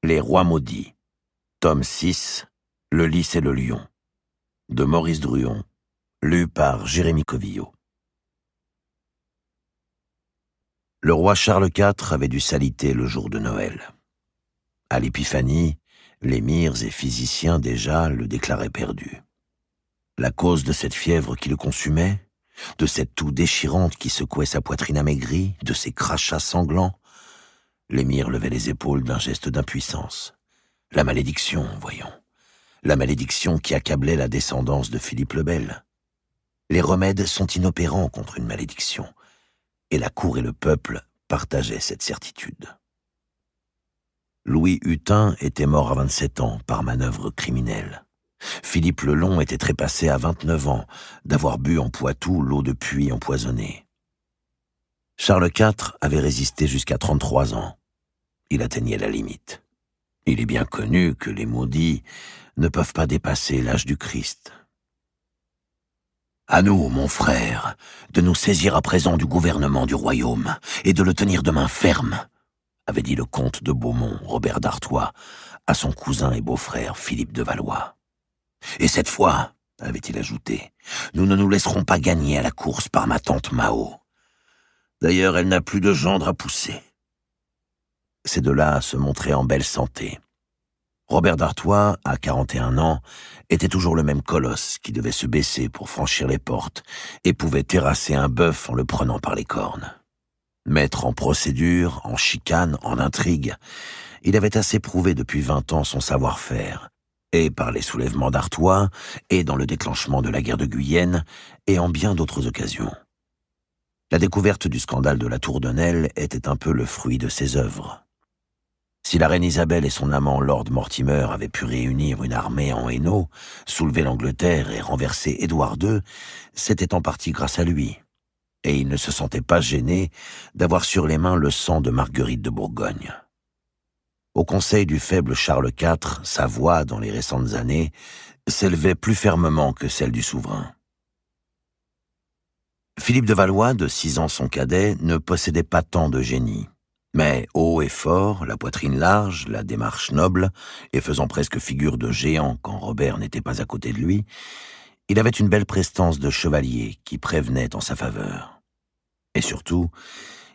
Les Rois maudits, tome 6, Le Lys et le Lion, de Maurice Druon, lu par Jérémy Covillo. Le roi Charles IV avait dû s'aliter le jour de Noël. À l'Épiphanie, l'émirs et physiciens déjà le déclaraient perdu. La cause de cette fièvre qui le consumait, de cette toux déchirante qui secouait sa poitrine amaigrie, de ces crachats sanglants, l'émir levait les épaules d'un geste d'impuissance. La malédiction, voyons. La malédiction qui accablait la descendance de Philippe le Bel. Les remèdes sont inopérants contre une malédiction, et la cour et le peuple partageaient cette certitude. Louis Hutin était mort à 27 ans par manœuvre criminelle. Philippe le Long était trépassé à 29 ans d'avoir bu en Poitou l'eau de puits empoisonnée. Charles IV avait résisté jusqu'à 33 ans. Il atteignait la limite. Il est bien connu que les maudits ne peuvent pas dépasser l'âge du Christ. « À nous, mon frère, de nous saisir à présent du gouvernement du royaume et de le tenir de main ferme, » avait dit le comte de Beaumont, Robert d'Artois, à son cousin et beau-frère Philippe de Valois. « Et cette fois, » avait-il ajouté, « nous ne nous laisserons pas gagner à la course par ma tante Mao. D'ailleurs, elle n'a plus de gendre à pousser. » Ces deux-là se montraient en belle santé. Robert d'Artois, à 41 ans, était toujours le même colosse qui devait se baisser pour franchir les portes et pouvait terrasser un bœuf en le prenant par les cornes. Maître en procédure, en chicane, en intrigue, il avait assez prouvé depuis 20 ans son savoir-faire, et par les soulèvements d'Artois, et dans le déclenchement de la guerre de Guyenne, et en bien d'autres occasions. La découverte du scandale de la Tour de Nesle était un peu le fruit de ses œuvres. Si la reine Isabelle et son amant Lord Mortimer avaient pu réunir une armée en Hainaut, soulever l'Angleterre et renverser Édouard II, c'était en partie grâce à lui. Et il ne se sentait pas gêné d'avoir sur les mains le sang de Marguerite de Bourgogne. Au conseil du faible Charles IV, sa voix, dans les récentes années, s'élevait plus fermement que celle du souverain. Philippe de Valois, de 6 ans son cadet, ne possédait pas tant de génie. Mais haut et fort, la poitrine large, la démarche noble, et faisant presque figure de géant quand Robert n'était pas à côté de lui, il avait une belle prestance de chevalier qui prévenait en sa faveur. Et surtout,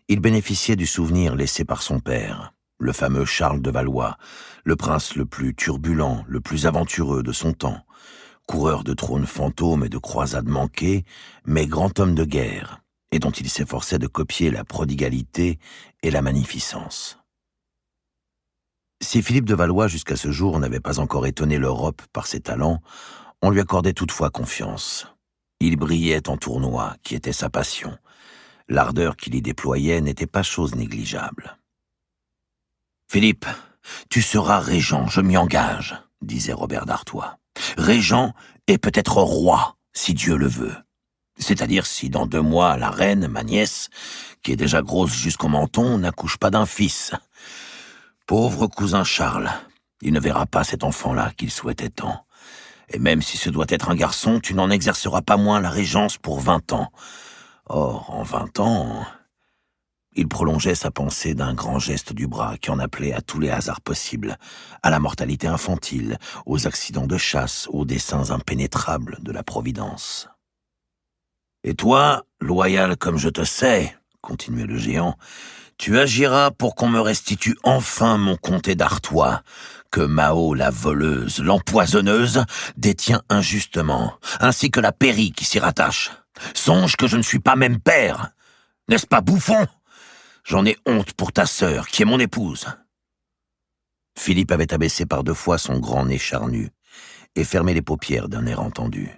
il bénéficiait du souvenir laissé par son père, le fameux Charles de Valois, le prince le plus turbulent, le plus aventureux de son temps, coureur de trônes fantômes et de croisades manquées, mais grand homme de guerre, et dont il s'efforçait de copier la prodigalité et la magnificence. Si Philippe de Valois, jusqu'à ce jour, n'avait pas encore étonné l'Europe par ses talents, on lui accordait toutefois confiance. Il brillait en tournoi, qui était sa passion. L'ardeur qu'il y déployait n'était pas chose négligeable. « Philippe, tu seras régent, je m'y engage, » disait Robert d'Artois. « Régent et peut-être roi, si Dieu le veut. C'est-à-dire si dans 2 mois, la reine, ma nièce, qui est déjà grosse jusqu'au menton, n'accouche pas d'un fils. Pauvre cousin Charles, il ne verra pas cet enfant-là qu'il souhaitait tant. Et même si ce doit être un garçon, tu n'en exerceras pas moins la régence pour 20 ans. Or, en 20 ans... » Il prolongeait sa pensée d'un grand geste du bras qui en appelait à tous les hasards possibles, à la mortalité infantile, aux accidents de chasse, aux desseins impénétrables de la Providence. « Et toi, loyal comme je te sais, continuait le géant, tu agiras pour qu'on me restitue enfin mon comté d'Artois, que Mao, la voleuse, l'empoisonneuse, détient injustement, ainsi que la pairie qui s'y rattache. Songe que je ne suis pas même père. N'est-ce pas bouffon ? J'en ai honte pour ta sœur, qui est mon épouse. » Philippe avait abaissé par 2 fois son grand nez charnu et fermé les paupières d'un air entendu.